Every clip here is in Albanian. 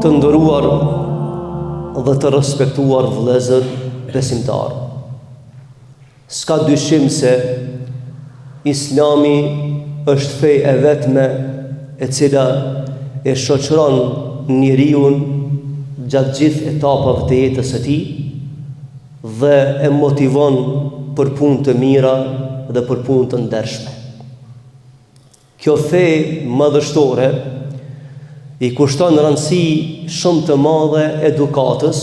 Të nderuar dhe të respektuar vëllezër besimtar, s'ka dyshim se Islami është fe e vetme e cila e shoqëron njeriu gjatë gjithë etapave të jetës së tij dhe e motivon për punë të mira dhe për punë të ndershme. Kjo fe madhështore i kushton rëndësi shumë të madhe edukatës,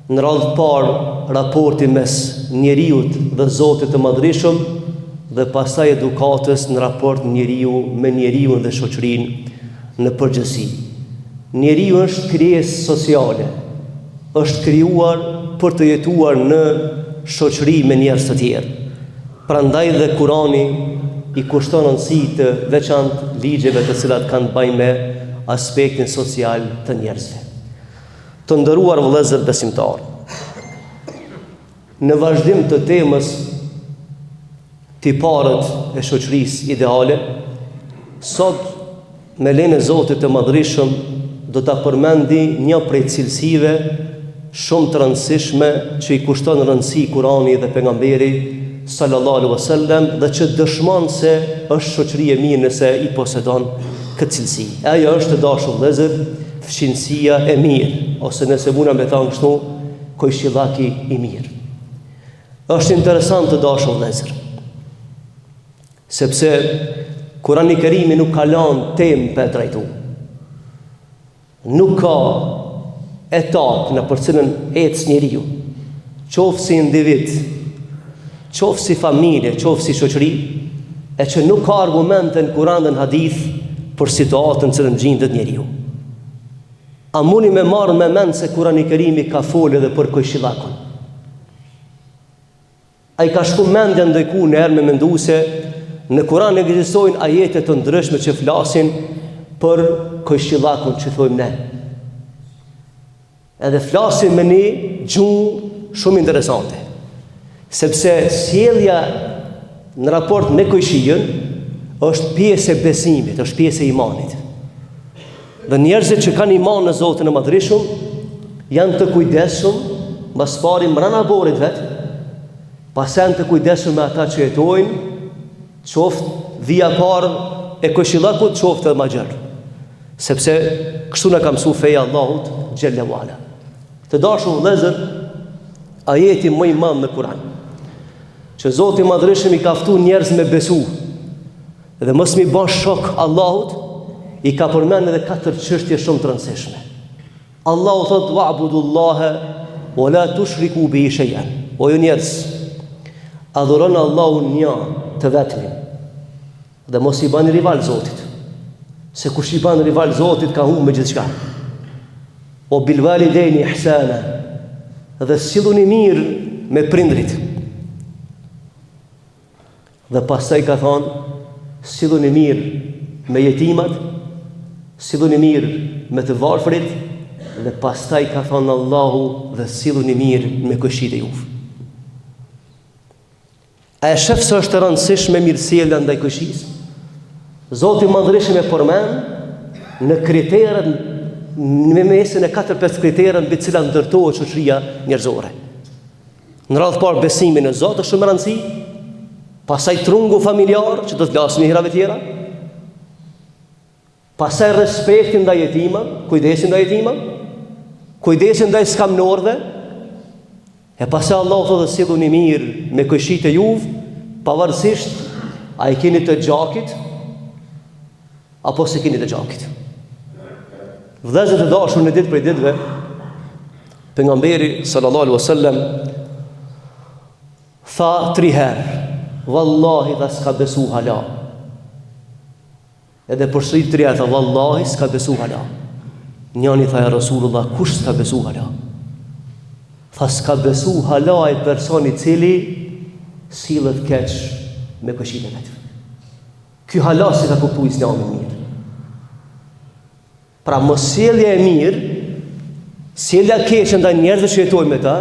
në radhë parë raporti mes njeriut dhe Zotit të Madhreshëm, dhe pastaj edukatës në raport njeriu me njeriun dhe shoqërinë në përgjithësi. Njeriu është krijesë sociale, është krijuar për të jetuar në shoqëri me njerëz të tjerë. Prandaj dhe Kurani i kushton rëndësi të veçantë ligjeve të cilat kanë të bëjnë me aspektin social të njerëzve. Të nderuar vëllezër besimtar, në vazhdim të temës tiparët e shoqërisë ideale, sot me lejen e Zotit të Madhreshëm do ta përmendi një prej cilësive shumë të rëndësishme që i kushton rëndësi Kurani dhe pejgamberi sallallahu alaihi wasallam, dhe që dëshmon se është shoqëri e mirë nëse i posedon këtë cilësi. Ajo është, të dashur vëllezër, fshinësia e mirë, ose nëse mund ta them kështu, kojshillaki i mirë. Është interesant, të dashur vëllezër, sepse Kurani i Kerimi nuk ka lënë temë për trajtu. Nuk ka etapë në për cilën ecë njeriu, qoftë si individ, qoftë si familje, qoftë si shoqëri, e që nuk ka argumente në Kur'an dhe në hadith për situatën që gjendet njeriu. A muni me marrë me mend se Kurani i Kerimi ka folë edhe për kojshillakun? Ai ka shku mendja ndojku në herë me mendu se në Kur'an ekzistojnë ajete të ndryshme që flasin për kojshillakun që thojmë ne. Edhe flasin me një gjuhë shumë interesante, sepse sjellja në raport me kojshijën është pjesë e besimit, është pjesë e imanit. Dhe njerëzit që kanë iman në Zotin e Madhreshëm janë të kujdesshëm, mbas pari mbrana borit vet, pas janë të kujdesshëm me ata që jetojnë, qoftë vija parë e kojshillakut, qoftë edhe më gjerë, sepse kështu na ka mësuar feja Allahut xhella wala. Të dashur vëllezër, ajeti më i madh në Kur'an që Zoti i Madhreshëm i ka ftuar njerëz me besu dhe mos mi bën shok Allahut, i ka përmendur edhe 4 çështje shumë të rëndësishme. Allahu thot: "Wa'budullaha wa la tushriku bihi shay'an." O ju njerëz, adhuroni Allahun një të vetmin dhe mos i bani rival Zotit, se kush i ban rival Zotit ka humbur gjithçka. O bil walidayni ihsana, dhe silluni mirë me prindrit. Dhe pastaj ka thonë, silluni mirë me jetimat, silluni mirë me të varfrit, dhe pastaj ka thonë Allahu, dhe silluni mirë me kojshit e juve. A e shef se është e rëndësishme mirësjellja ndaj kojshisë? Zoti i Madhreshëm e përmend në kriteret, në mesin e 4-5 kriterë mbi të cilat ndërtohet shoqëria njerëzore. Në radhë parë besimi në Zot është shumë rëndësi, pastaj trungu familjar që do të flasim në herave tjera, pastaj respekti ndaj jetimave, kujdesi ndaj jetimave, kujdesi ndaj skamnorëve, e pastaj Allahu thotë silluni mirë me kojshit e juve, pavarësisht a i keni të gjakit apo se keni të gjakit. Vëllezër të dashur, në ditë prej ditëve, pejgamberi sallallahu alaihi wasallam tha 3 herë: "Wallahi dha s'ka besu hala." Edhe përsërit 3 herë tha: "Wallahi s'ka besu hala." Njëri tha: "Ja Rasulullah, kush s'ka besu hala?" Tha: "S'ka besu hala ai person i cili sillet keq me kojshin e vet." Ky hala si ka kuptuar Islamin mirë. Pra mos sjellja e mirë, sjellja keqe ndaj njerëzve që jetojnë me ta,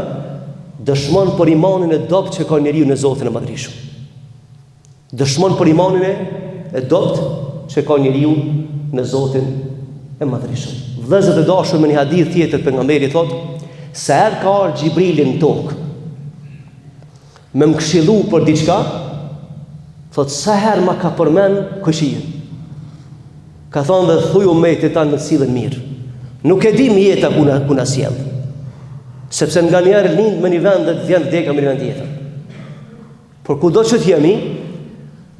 dëshmon për imanin e dobët që ka njeriu në Zotin e Madhreshëm. Dëshmon për imanin e dobët që ka njeriu në Zotin e madhrishëm. Vëllezër të dashur, me një hadith tjetër pejgamberi thotë, se herë ka ardhur Xhibrili në tokë me më këshillu për diçka, thotë sa herë ma ka përmend këshillin. Ka thonë dhe thuj umetit tanë në sillen mirë. Nuk e di jeta ku na sjell. Sepse nga njerë lind me një vend dhe vjen vdeka me një vend tjetër. Por kudo që t'jemi,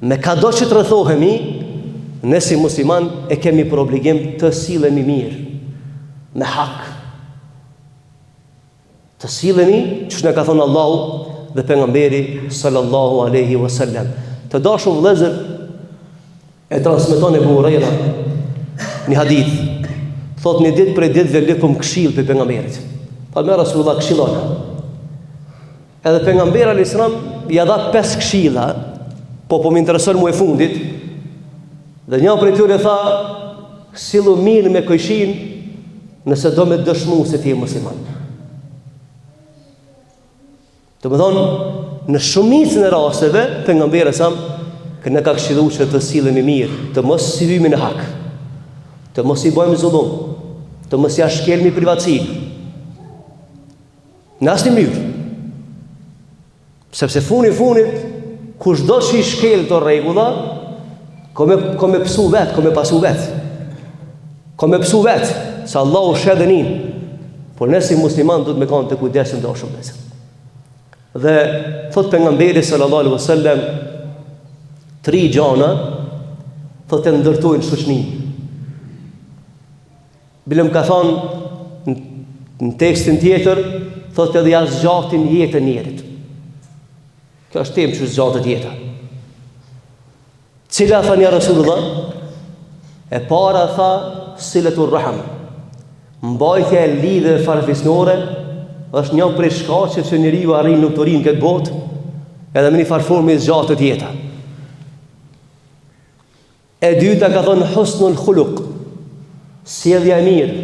me kado që të rrethohemi, ne si musliman e kemi për obligim të sillemi mirë, me hak. Të sillemi, që ne ka thonë Allahu dhe pejgamberi sallallahu alaihi wasallam. Të dashur vëllezër, e transmeton Ebu Hurajra një hadith. Thot një ditë prej ditëve lëpëm këshill për pejgamberit. Pa me Rasulullah këshillona. Edhe pejgamberi alayhis salam ja dha 5 këshilla, po më intereson mu e fundit. Dhe një prej tyre tha, sillu mirë me këshin nëse do me dëshmu se ti je musliman. Të më thonë, në shumicën e rasteve, pejgamberi sa ne ka këshilluar që të sillemi mirë, të mos sillemi në hak, të mos i bëjmë zullum, të mos ja shkelmi privatësinë. Në asnjë mënyrë. Sepse funit, kushdo që i shkel të rregulla, ko me pësu vetë, ko me pasu vetë. Ko me pësu vetë, se Allahu sheh dhe nin. Por ne si musliman duhet me kanë të kujdesim të shumë. Dhe thot pejgamberi sallallahu alaihi wasallam, 3 gjana thot e ndërtojnë shoqërinë. Bilem ka thonë në tekstin tjetër, thot edhe ja zgjatin jetën e njerit. Kjo është temë që zgjatet jeta. Cila tha një Rasulullah? E para tha siletur raham. Mbajtja e lidhjeve farefisnore është një prej shkaqeve që njeriu arrin lumturinë këtë botë, edhe me një farformë zgjatet jeta. E dyta ka thonë husnul khuluq, sjellja e mirë.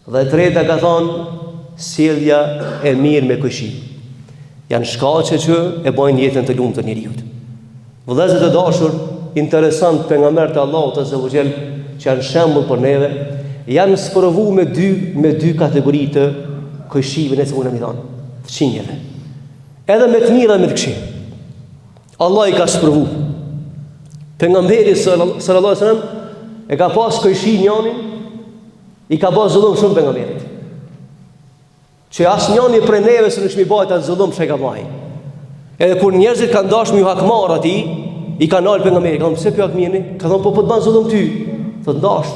Dhe e treta ka thonë sjellja e mirë me kushi. Janë shkaqe që e bojnë jetën të lumtur të njeriu. Vëllezër të dashur, interesant pejgamberët e Allahut azza wa jall që janë shembull për neve, janë sprovuar me dy kategori të kushive nëse unë më thon, të çinjeve. Edhe me të mira dhe me të këqija. Allah i ka sprovuar. Pejgamberi sallallahu alaihi wasallam e ka pas kushi njënin, i ka bërë zullum shumë pejgamberit. Që asnjëni prej neve s'u shmi bëjë atë zullum që ka bëj. Edhe kur njerëzit kanë dashur më hakmar atij, i kanë dalë pejgamberit, kanë pse pjak mirë, ka thonë po të bën zullum ty. Thotë ndash.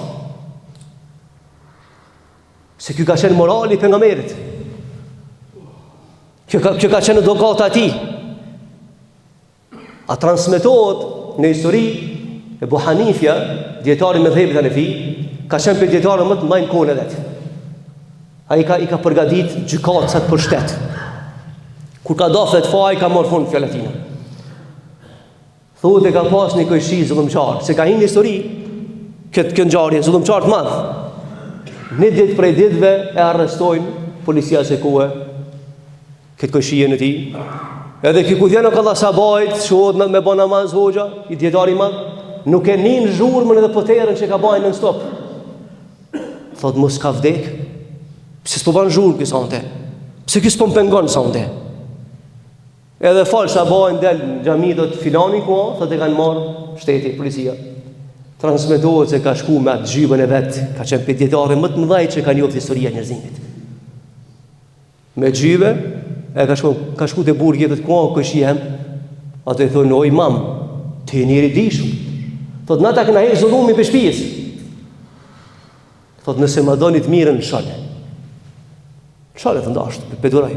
Se ky ka qenë morali i pejgamberit. Kjo ka qenë edukata e tij. A transmetohet në histori Ebu Hanifja, dietari me dhëbit Hanefi, ka qenë për dietarë më të mbajnë kohën e vet. Ai i ka përgatit gjykatësat për shtet. Kur ka dafet faj, ka marrë fund fjalatina. Thuhet e ka pas një kushi zullumçar, se ka hinë histori këtë ngjarje zullumçar të madh. Një ditë prej ditëve e arrestojnë policia se kohë këtë kushien e tij. Edhe ky ku vjen ka dha sabajt, shohet me bën namaz hoxha, i dietari madh, nuk e nin zhurmën edhe poterën që ka bajnë non stop. Thot mos ka vdek. Pse s'po bën zhurmë ky sonte? Pse ky s'po pengon sonte? Edhe fal sabajin del në xhami do të filani ku, thotë e kanë marrë shteti, policia. Transmetohet se ka shku me atë gjybën e vet, ka qenë për dietarë më të mëdhej që kanë njohur historia e njerëzimit. Me gjybe e ka shku te burg jetët ku shihem, atë i thonë o imam, ti njëri dishum. Thotë nata këna heq zullumi për shtëpisë. Thotë nëse më doni të mirën shale. Shale të ndashtë, peduraj.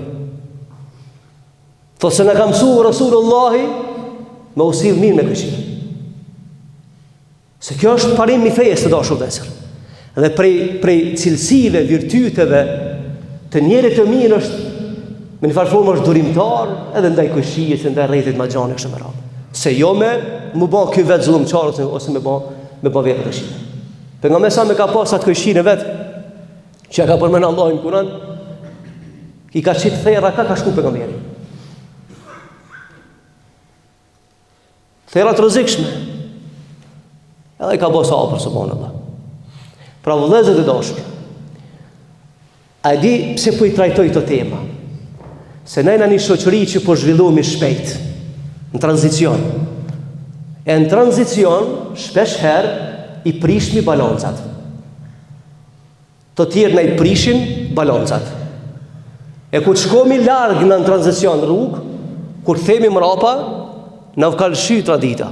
Thotë se në ka mësuar Rasulullahi me usill mirë me këshillë. Se kjo është parim i fesë të dashur vëllezër. Dhe prej cilësive, virtyteve të njerit të mirë është me një farformë është durimtar edhe ndaj këshillës, ndaj rrethit ma xhane kështu me radhë. Se jo me më bë ky vet zullumçar ose me bë vetë këshillë. Pejgamberi sa me ka pas atë këshillën vet që ka përmend Allahu në Kur'an, i ka qit thera ka shku pejgamberi. Thera të rrezikshme. Edhe i ka bësa apër, subhanallah. Pra vëllezër të dashur, a di pse po I trajtoj këtë tema? Se ne jemi një shoqëri që po zhvillohemi shpejt, në tranzicion. E në tranzicion, shpesh herë, I prishmi balancat. Të tjerë ne I prishin balancat. E kur shkomi larg në tranzicion rrugë, kur themi mrapa, na vkal shy tradita.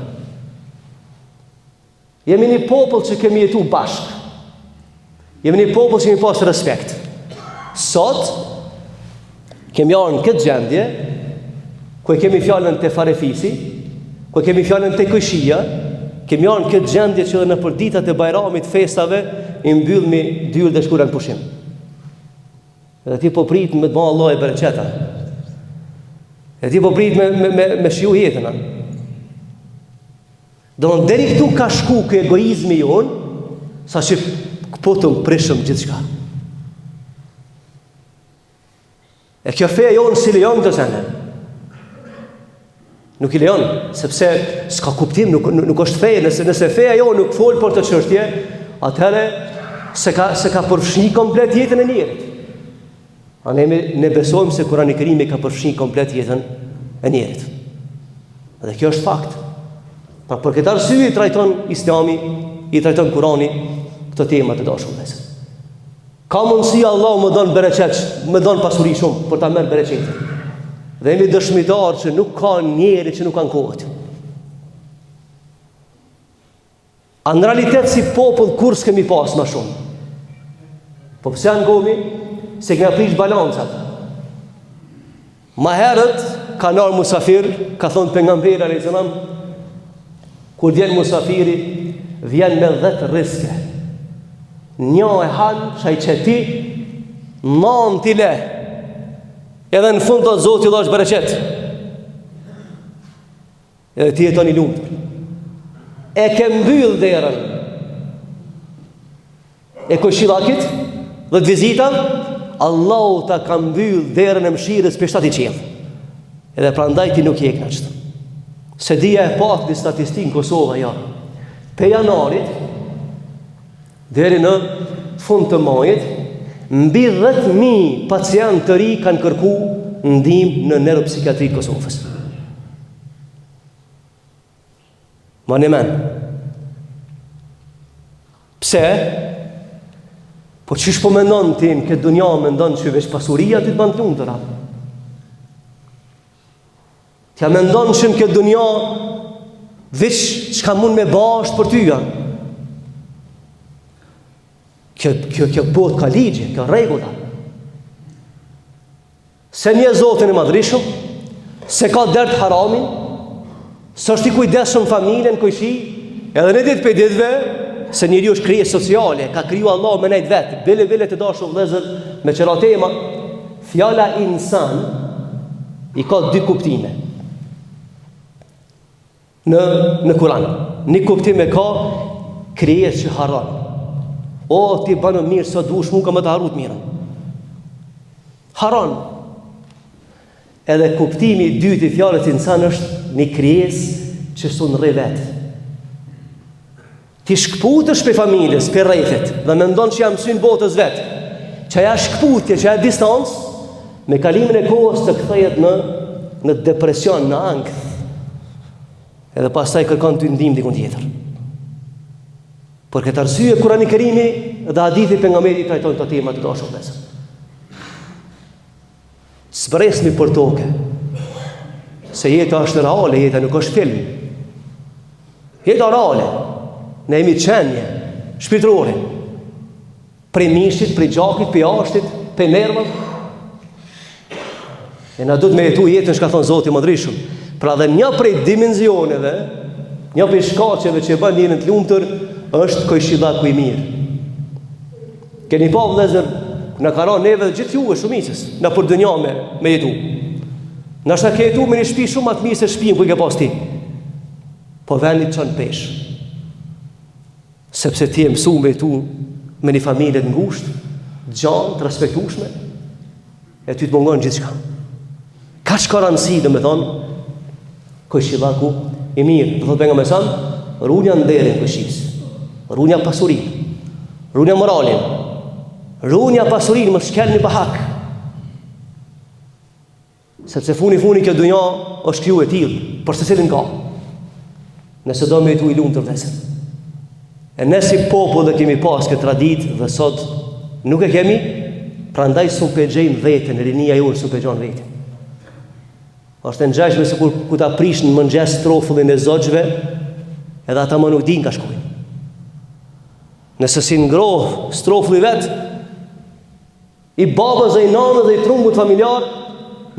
Jemi një popull që kemi jetu bashk. Jemi një popull që kemi pas respekt. Sot kemi arë në këtë gjendje, ku kemi fjalën të farefisi, ku kemi fjalën të këshia, kemi arë në këtë gjendje që në për ditat e bajramit, festave, I mbyll me dyrë dhe shkura në pushim. Edhe ti po prit me të bëjë Allah e bereqeta. Edhe ti po prit me shiu jetën. Do në deri këtu ka shku kë egoizmi jonë, sa që po të më prishëm gjithë shka. E kjo feja jonë si lejon të sene. Nuk I lejon, sepse s'ka kuptim, nuk është feja. Nëse feja jonë nuk folë për të çështje, atëherë se ka përfshi komplet jetën e njerit. A ne besojmë se Kurani Kerimi ka përfshi komplet jetën e njerit. Dhe kjo është fakt. Pra për këtë arsye I trajton Islami, I trajton Kurani këto tema të dashur vëllezër. Ka mundësi Allah më don bereqet, më don pasuri shumë për ta merr bereqetin. Dhe jemi dëshmitar që nuk ka njeri që nuk kanë kohët. A në realitet si popull kur s'kemi pas më shumë. Po pse angomi? Se kena prish balancat. Ma herët ka nar musafir, ka thonë pejgamberi alayhis salam, kur vjen musafiri, vjen me 10 rizke. Një e han, shaj qeti, 9 I le. Edhe në fund të Zoti Allah është bereqet. Edhe ti jeton I lumtur. E ke mbyll derën e këshillakit dhe të vizita, Allahu ta ka mbyll derën e mëshirës për 7 qiell. Edhe prandaj ti nuk je kënaqur. Se dia e pat në statistikë në Kosovë ja. Pe janarit deri në fund të majit, mbi 10.000 pacientë të ri kanë kërku ndihmë në neuropsikiatri të Kosovës. Ma në men. Pse? Po qysh po mendon tim, këtë dunja mendon që veç pasuria ty të ban të lumtura. Tja mendon që në këtë dunja veç çka mund me basht për tyja. Kjo bot ka ligje, kjo rregulla. Se një Zotin e madhrishëm, se ka dert haramin, së është I kujdesshëm familjen, kujshi, edhe në ditë për ditëve, se njëri është krije sociale, ka kriju Allah me nejtë vetë, bile të dashur vëllezër, me qëra tema, fjala insan, I ka 2 kuptime. Në Kur'an. Një kuptim e ka krijes që haram. O, ti banë mirë, sa dush mu ka më të harut mirën. Haram. Edhe kuptimi I dytë I fjalës insan është një krijes që su në rre vetë. Ti shkputësh për familjes, për rrethit, dhe me ndonë që jam mësyn botës vetë, që ja shkputje, që ja distancë, me kalimin e kohës të kthehet në depresion, në ankth, edhe pastaj kërkon të ndihmë dikun tjetër. Por këtë arsye Kurani Kerimi dhe hadithi pejgamberit trajtojnë këto tema të dashur vëllezër. S'bresmi për toke, se jeta është reale, jeta nuk është film. Jeta reale, ne jemi qenje, shpirtërore, prej mishit, prej gjakit, prej ashtit, prej nervët. E na duhet me jetu jetën shka thonë Zoti I madhrishëm. Pra dhe një prej dimenzioneve, një prej shkaqeve që bën njërin të lumtur është kojshillaku I mirë. Keni pa vëllezër, në ka rënë neve dhe gjithë juve shumicës, në për dënja me jetu. Nashta ke jetu me një shtëpi shumë atë mirë se shtëpinë ku I ke pas ti. Po vendit çon pesh. Sepse ti e mësu me jetu me një familje të ngushtë, gjanë, të respektueshme, e ty të mungon gjithçka. Ka shka rëndësi, dhe me thonë, kojshillaku I mirë. Dhe thotë pejgamberi sa, rrunja nderin kojshis, rrunja pasurin. Runja moralin, runja pasurinë, mos shkelni pa hak. Sepse funi kjo dunja është kriju e tillë, për secilin ka. Nëse do me jetu i lumtur vëllezër. E ne si popull dhe kemi pas këtë traditë dhe sot nuk e kemi, prandaj s'u gjejmë veten, rinia jonë s'u gjon veten. Është e ngjashme se kur ta prish në mëngjes strofullin e zogjve, edhe ata më nuk din ka shkojnë. Nëse si ngroh strofulli vet, i babës dhe i nanës dhe i trumbut familjar,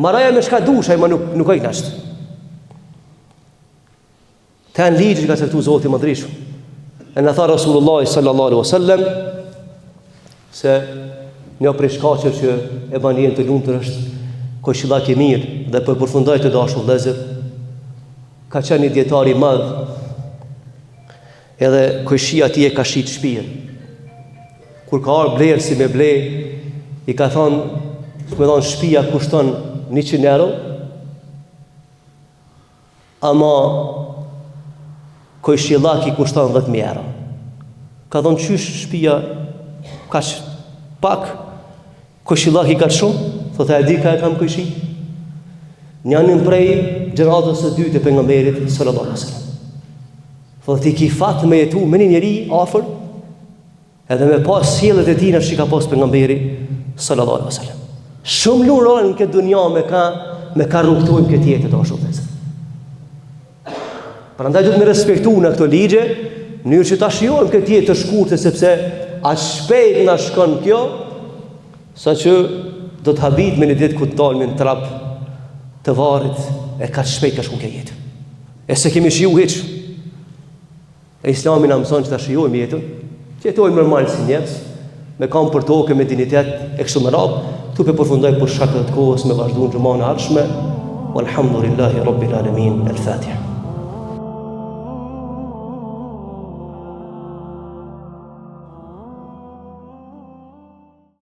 maraja me shka dusha, ma nuk e knasht. Të në ligjë që ka caktu Zoti më drishu. E në tha Rasulullah sallallahu alaihi wasallam se një prej shkaqeve që e bën jetën të lumtur është këshillak i mirë, dhe për përfundoj të dashur vëllezër, ka qenë një dietar i madh, edhe këshia ti e ka shit shpirë. Kur ka arë blerë si me ble, i ka thonë, me thonë shpia kushton 100 euro, ama këshillaki kushton 10.000 euro. Ka thonë qysh shpia ka pak, këshillaki ka shumë, thotë e di ka e kam këshi. Njënin prej gjeneratës së dytë e pejgamberit sallallahu alaihi wasallam. Thotë ti ki fat me jetu me një njeri afër, edhe me pas sjelljet e tina që ka pas pejgamberi sallallahu alaihi wasallam. Shumë lurojnë në këtë dunja me ka rrugtojmë këtë jetë të ashtu vëllezër. Prandaj duhet me respektu në këto ligje, në mënyrë që ta shijojmë këtë jetë të shkurtër, sepse aq shpejt na shkon kjo, saqë do të habit me një ditë ku të dalmi në trap të varrit, e ka shpejt ka shku kjo jetë. E se kemi shiju hiç. E Islami na mëson që ta shijojmë jetën, që jetojmë normal si njerëz, me kam për tokë, me dinitet e kështu me radhë. Tu pe përfundoj për shkak të kohës me vazhduan xhuman e ardhshme. Walhamdulillahi rabbil alamin. Al-Fatiha.